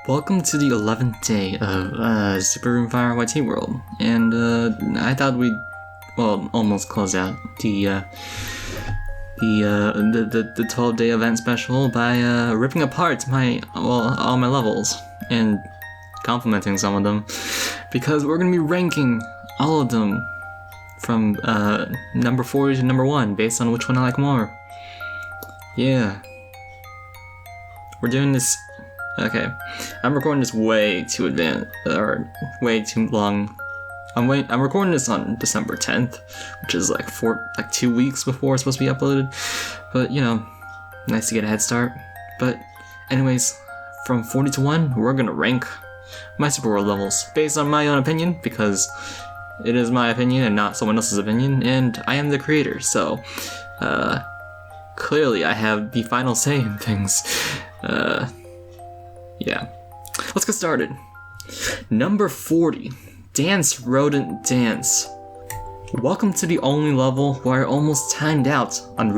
Welcome to the 11th day of Super Runefire YT World, and I thought we'd, almost close out the 12-day event special by ripping apart all my levels and complimenting some of them, because we're gonna be ranking all of them from number 40 to number 1 based on which one I like more. Yeah, we're doing this. Okay, I'm recording this way too advanced, or way too long. I'm recording this on December 10th, which is like 2 weeks before it's supposed to be uploaded. But you know, nice to get a head start. But anyways, from 40 to 1, we're gonna rank my Super World levels based on my own opinion, because it is my opinion and not someone else's opinion, and I am the creator, so clearly I have the final say in things. Yeah. Let's get started. Number 40, Dance Rodent Dance. Welcome to the only level where I almost timed out on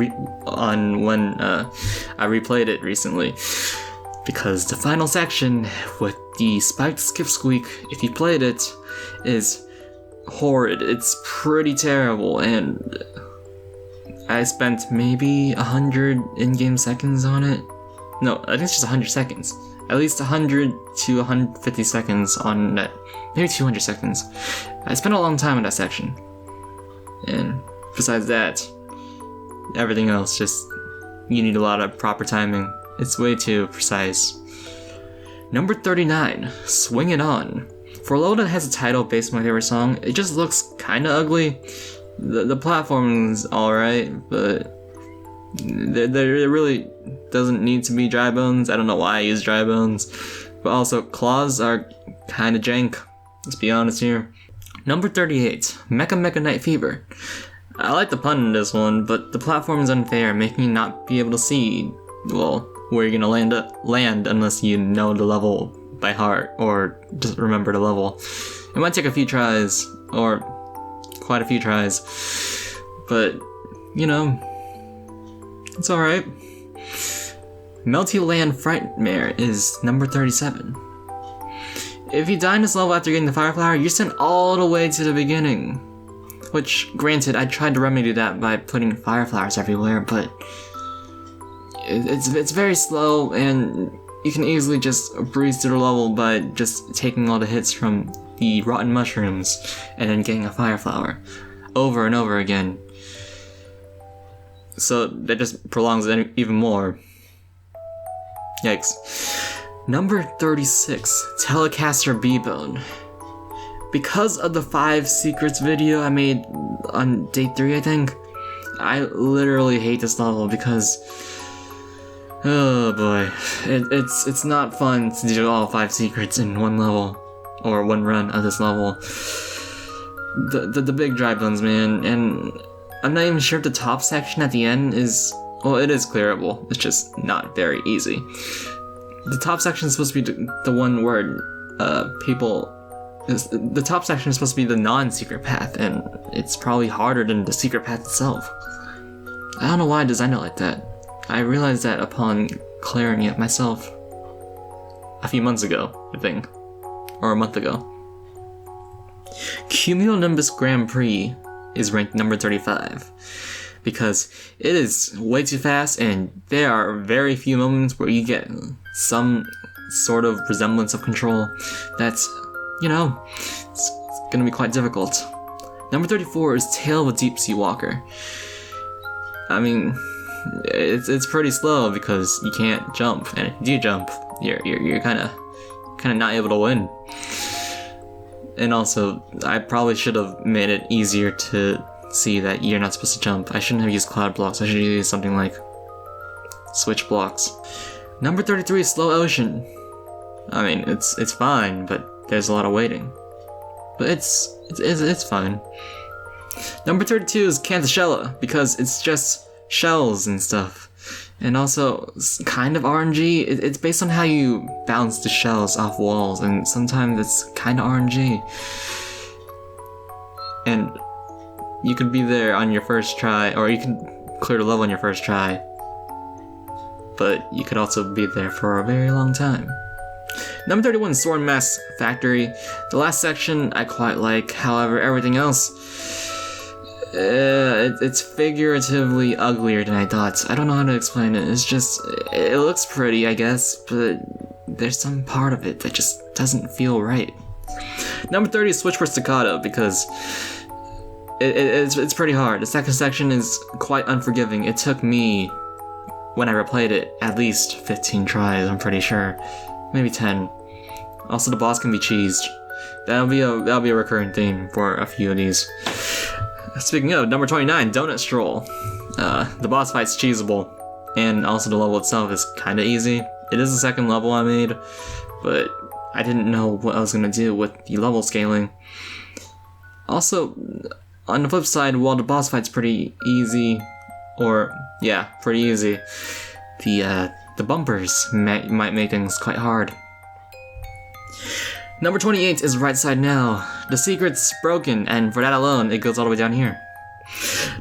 when I replayed it recently, because the final section with the spiked skip squeak, if you played it, is horrid. It's pretty terrible, and I spent maybe 100 in-game seconds on it. No, I think it's just 100 seconds. At least 100 to 150 seconds on that. Maybe 200 seconds. I spent a long time in that section. And besides that, everything else just, you need a lot of proper timing. It's way too precise. Number 39, Swing It On. For a level that has a title based on my favorite song, it just looks kinda ugly. The platforming's alright, but there really doesn't need to be dry bones. I don't know why I use dry bones, but also claws are kinda jank. Let's be honest here. Number 38, Mecha Night Fever. I like the pun in this one, but the platform is unfair, making you not be able to see, where you're gonna land unless you know the level by heart or just remember the level. It might take a few tries, or quite a few tries, but you know, it's alright. Melty Land Frightmare is number 37. If you die in this level after getting the Fire Flower, you're sent all the way to the beginning. Which, granted, I tried to remedy that by putting Fire Flowers everywhere, but it's very slow, and you can easily just breeze through the level by just taking all the hits from the rotten mushrooms and then getting a Fire Flower over and over again. So that just prolongs it even more. Yikes. Number 36, Telecaster B-Bone. Because of the 5 secrets video I made on day 3, I think, I literally hate this level because, oh boy, it's not fun to do all 5 secrets in one level, or one run of this level. The big dry bones, man, and I'm not even sure if the top section at the end is, it is clearable, it's just not very easy. The top section is supposed to be the one where the top section is supposed to be the non-secret path, and it's probably harder than the secret path itself. I don't know why I designed it like that. I realized that upon clearing it myself a few months ago, I think, or a month ago. Cumulonimbus Grand Prix is ranked number 35 because it is way too fast, and there are very few moments where you get some sort of resemblance of control that's, it's gonna be quite difficult. Number 34 is Tale of a Deep Sea Walker. I mean, it's pretty slow because you can't jump, and if you do jump, you're kind of not able to win. And also, I probably should have made it easier to see that you're not supposed to jump. I shouldn't have used cloud blocks. I should have used something like switch blocks. Number 33 is Slow Ocean. I mean, it's fine, but there's a lot of waiting. But it's fine. Number 32 is Cantaschella, because it's just shells and stuff. And also, kind of RNG. It's based on how you bounce the shells off walls, and sometimes it's kind of RNG. And you could be there on your first try, or you can clear the level on your first try. But you could also be there for a very long time. Number 31, Sword Mask Factory. The last section I quite like, however, everything else, it's figuratively uglier than I thought. I don't know how to explain it. It's just, it looks pretty, I guess, but there's some part of it that just doesn't feel right. Number 30 is Switch for Staccato, because it's pretty hard. The second section is quite unforgiving. It took me, when I replayed it, at least 15 tries, I'm pretty sure. Maybe 10. Also, the boss can be cheesed. That'll be a recurring theme for a few of these. Speaking of, number 29, Donut Stroll. The boss fight's cheesable, and also the level itself is kinda easy. It is the second level I made, but I didn't know what I was gonna do with the level scaling. Also, on the flip side, while the boss fight's pretty easy, pretty easy, the bumpers might make things quite hard. Number 28 is Right Side Now. The secret's broken, and for that alone, it goes all the way down here.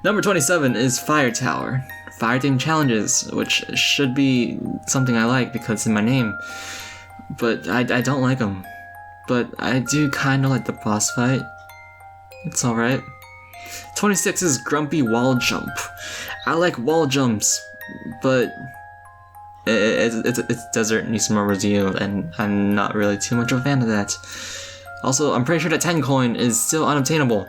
Number 27 is Fire Tower. Fire-themed challenges, which should be something I like because it's in my name. But I don't like them. But I do kinda like the boss fight. It's alright. 26 is Grumpy Wall Jump. I like wall jumps, but it's desert needs more review, and I'm not really too much of a fan of that. Also, I'm pretty sure that 10 coin is still unobtainable.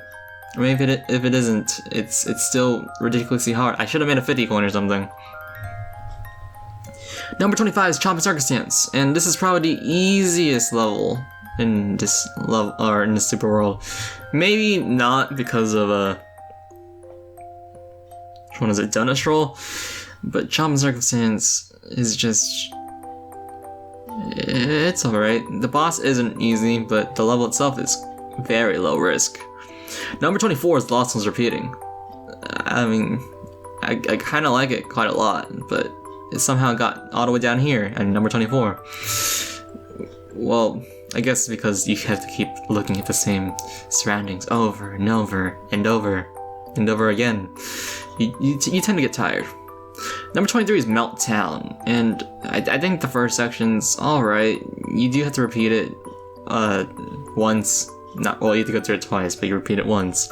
I mean, if it isn't, it's still ridiculously hard. I should have made a 50 coin or something. Number 25 is Chomping Circumstance, and this is probably the easiest level in this level, or in the super world. Maybe not because of which one is it, Donut Stroll? But Chomping Circumstance is just, it's alright. The boss isn't easy, but the level itself is very low risk. Number 24 is Lost Ones Repeating. I mean, I kind of like it quite a lot, but it somehow got all the way down here at number 24. Well, I guess because you have to keep looking at the same surroundings over and over and over and over again. You tend to get tired. Number 23 is Meltdown, and I think the first section's alright. You do have to repeat it once. You have to go through it twice, but you repeat it once.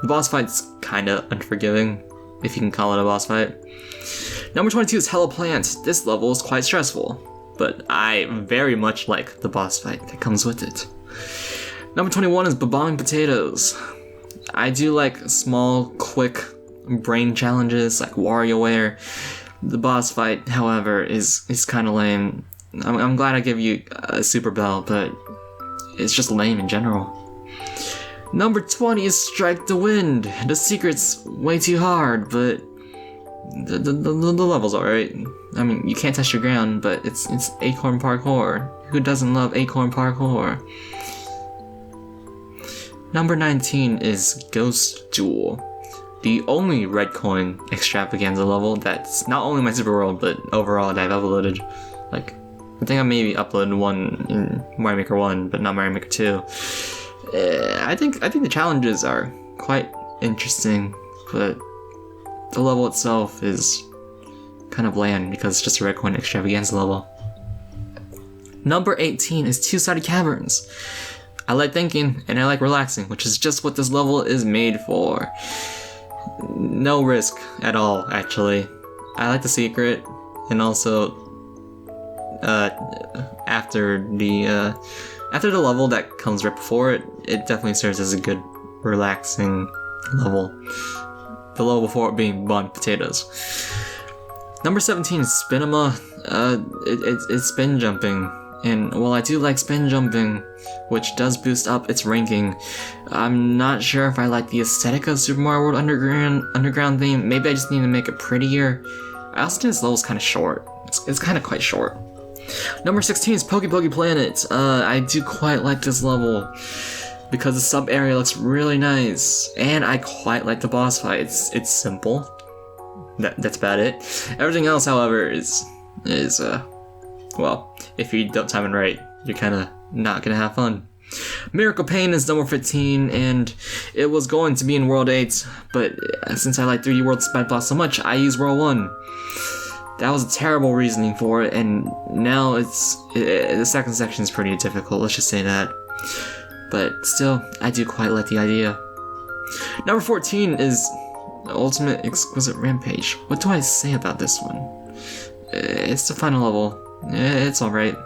The boss fight's kinda unforgiving, if you can call it a boss fight. Number 22 is Hello Plant. This level is quite stressful, but I very much like the boss fight that comes with it. Number 21 is Bombing Potatoes. I do like small, quick brain challenges like WarioWare. The boss fight, however, is kinda lame. I'm glad I give you a Super Bell, but it's just lame in general. Number 20 is Strike the Wind. The secret's way too hard, but the level's alright. I mean, you can't touch your ground, but it's acorn parkour. Who doesn't love acorn parkour? Number 19 is Ghost Duel. The only red coin extravaganza level that's not only my Super World, but overall that I've uploaded. Like, I think I maybe uploaded one in Mario Maker 1, but not Mario Maker 2. I think the challenges are quite interesting, but the level itself is kind of bland because it's just a red coin extravaganza level. Number 18 is Two-Sided Caverns. I like thinking and I like relaxing, which is just what this level is made for. No risk at all, actually. I like the secret, and also after the level that comes right before it, it definitely serves as a good relaxing level. The level before it being Bombing Potatoes. Number 17 is Spinema. It's spin jumping, and while I do like spin jumping, which does boost up its ranking, I'm not sure if I like the aesthetic of Super Mario World Underground theme. Maybe I just need to make it prettier. I also think this level's kind of short. It's kind of quite short. Number 16 is Poke Poke Planet. I do quite like this level because the sub area looks really nice, and I quite like the boss fight. It's simple. That's about it. Everything else, however, is well, if you don't time it right, you're kind of not gonna have fun. Miracle Pain is number 15, and it was going to be in World 8, but since I like 3D World Spike Blast so much, I use World 1. That was a terrible reasoning for it, and now the second section is pretty difficult, let's just say that. But still, I do quite like the idea. Number 14 is Ultimate Exquisite Rampage. What do I say about this one? It's the final level. It's alright.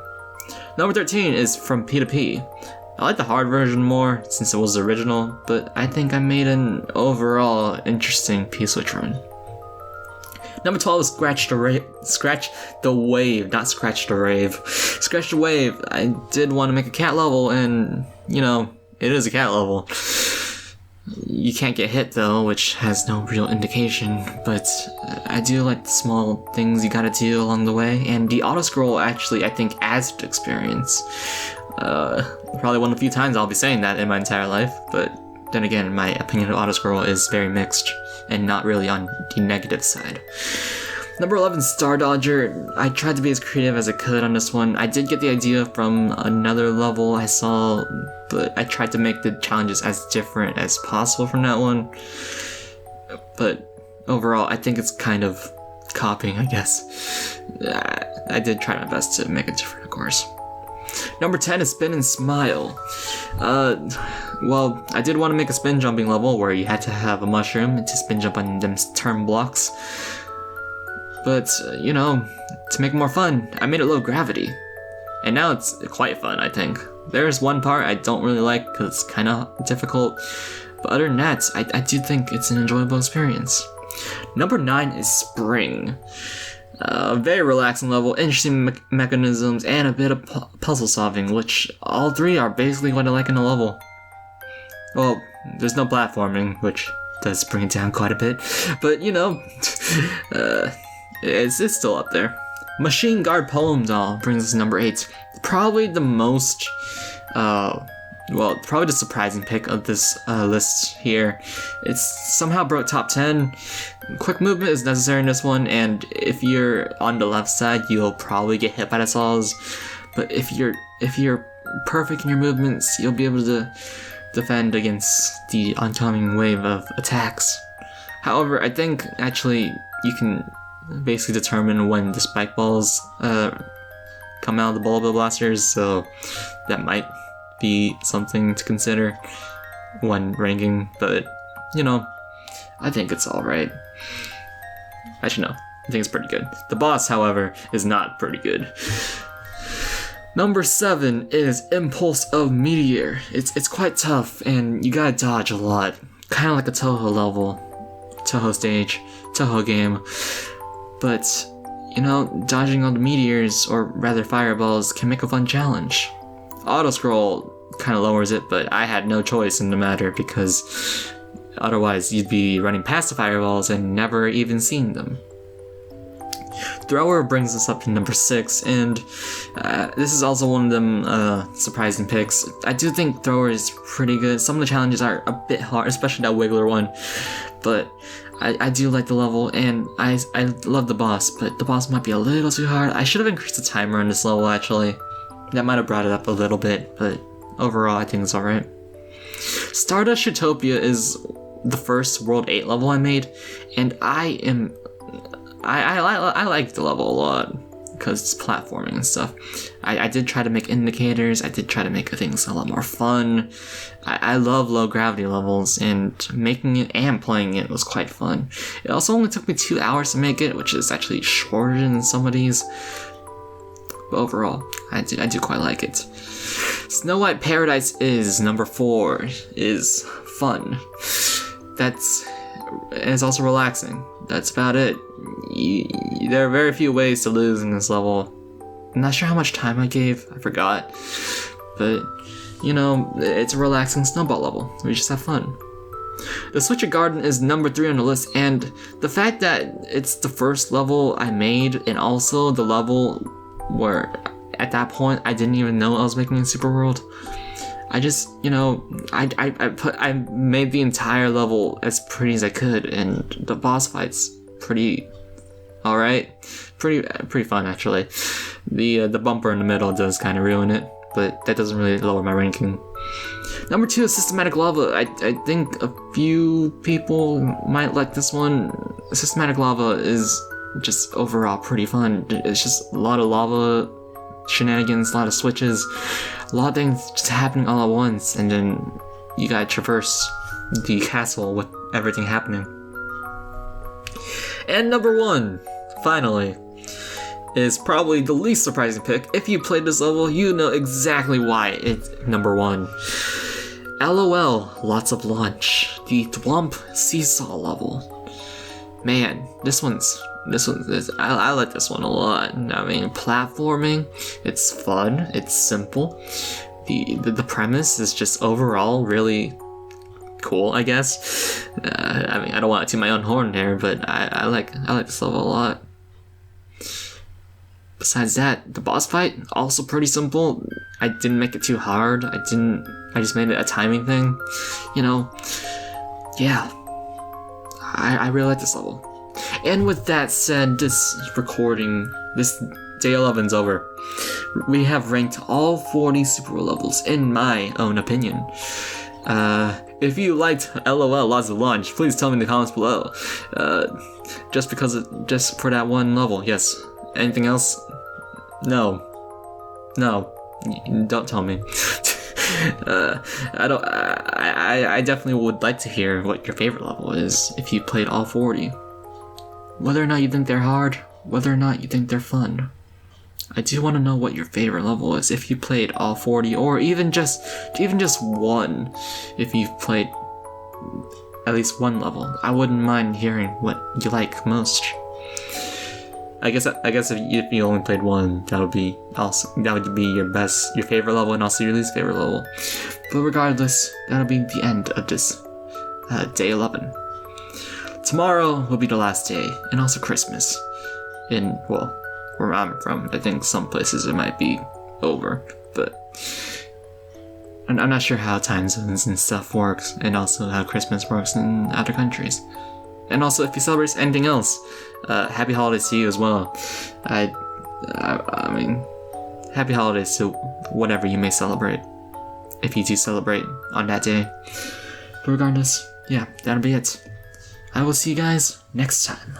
Number 13 is From P to P. I like the hard version more, since it was the original, but I think I made an overall interesting P-switch run. Number 12 is Scratch the Wave, not Scratch the Rave. Scratch the Wave, I did want to make a cat level, and, you know, it is a cat level. You can't get hit though, which has no real indication, but I do like the small things you gotta do along the way, and the auto-scroll actually, I think, adds to experience. Probably one of the few times I'll be saying that in my entire life, but then again, my opinion of auto-scroll is very mixed, and not really on the negative side. Number 11, Star Dodger. I tried to be as creative as I could on this one. I did get the idea from another level I saw, but I tried to make the challenges as different as possible from that one. But overall, I think it's kind of copying, I guess. I did try my best to make it different, of course. Number 10 is Spin and Smile. Well, I did want to make a spin jumping level where you had to have a mushroom to spin jump on them turn blocks. But, you know, to make it more fun, I made it low gravity. And now it's quite fun, I think. There's one part I don't really like because it's kind of difficult. But other than that, I do think it's an enjoyable experience. Number 9 is Spring. Very relaxing level, interesting mechanisms, and a bit of puzzle solving, which all three are basically what I like in a level. Well, there's no platforming, which does bring it down quite a bit. But, you know, it's still up there. Machine Guard Poem Doll brings us to number 8. Probably the most, probably the surprising pick of this list here. It's somehow broke top 10. Quick movement is necessary in this one, and if you're on the left side, you'll probably get hit by the saws. But if you're perfect in your movements, you'll be able to defend against the oncoming wave of attacks. However, I think actually you can basically determine when the spike balls come out of the bullet blasters, so that might be something to consider when ranking, but you know, I think it's alright. Actually, no, I think it's pretty good. The boss, however, is not pretty good. Number 7 is Impulse of Meteor. It's quite tough, and you gotta dodge a lot. Kind of like a Touhou level, Touhou stage, Touhou game. But, you know, dodging all the meteors, or rather fireballs, can make a fun challenge. Auto-scroll kind of lowers it, but I had no choice in the matter because otherwise you'd be running past the fireballs and never even seeing them. Thrower brings us up to number 6, and this is also one of them surprising picks. I do think Thrower is pretty good. Some of the challenges are a bit hard, especially that Wiggler one, but I do like the level, and I love the boss, but the boss might be a little too hard. I should have increased the timer on this level, actually. That might have brought it up a little bit, but overall I think it's alright. Stardust Utopia is the first World 8 level I made, and I like the level a lot because it's platforming and stuff. I did try to make indicators, I did try to make things a lot more fun. I love low gravity levels, and making it and playing it was quite fun. It also only took me 2 hours to make it, which is actually shorter than some of these. But overall, I do quite like it. Snow White Paradise is number 4, is fun. It's also relaxing. That's about it. There are very few ways to lose in this level. I'm not sure how much time I gave, I forgot. But, you know, it's a relaxing snowball level. We just have fun. The Switcher Garden is number 3 on the list, and the fact that it's the first level I made, and also the level where at that point I didn't even know I was making a Super World. I just, you know, I made the entire level as pretty as I could, and the boss fight's pretty alright. Pretty fun, actually. The bumper in the middle does kind of ruin it, but that doesn't really lower my ranking. Number 2 is Systematic Lava. I think a few people might like this one. Systematic Lava is just overall pretty fun. It's just a lot of lava shenanigans, a lot of switches, a lot of things just happening all at once, and then you gotta traverse the castle with everything happening. And number 1, finally, is probably the least surprising pick. If you played this level, you know exactly why it's number 1. LOL, Lots of Lunch, the Thwomp Seesaw level. Man, I like this one a lot. I mean, platforming, it's fun, it's simple. The premise is just overall really cool, I guess. I mean, I don't want to toot my own horn here, but I like this level a lot. Besides that, the boss fight, also pretty simple. I didn't make it too hard. I just made it a timing thing. You know, yeah. I really like this level. And with that said, this day 11's over. We have ranked all 40 Super World levels, in my own opinion. If you liked LOL Lots of Lunch, please tell me in the comments below. Just for that one level, yes. Anything else? No, don't tell me. I definitely would like to hear what your favorite level is if you played all 40. Whether or not you think they're hard, whether or not you think they're fun. I do want to know what your favorite level is if you played all 40, or even just one if you've played at least one level. I wouldn't mind hearing what you like most. I guess if you only played one, that would be your favorite level and also your least favorite level. But regardless, that'll be the end of this day 11. Tomorrow will be the last day, and also Christmas. Where I'm from, I think some places it might be over, but I'm not sure how time zones and stuff works, and also how Christmas works in other countries. And also, if you celebrate anything else, happy holidays to you as well. I mean, happy holidays to whatever you may celebrate, if you do celebrate on that day. But regardless, yeah, that'll be it. I will see you guys next time.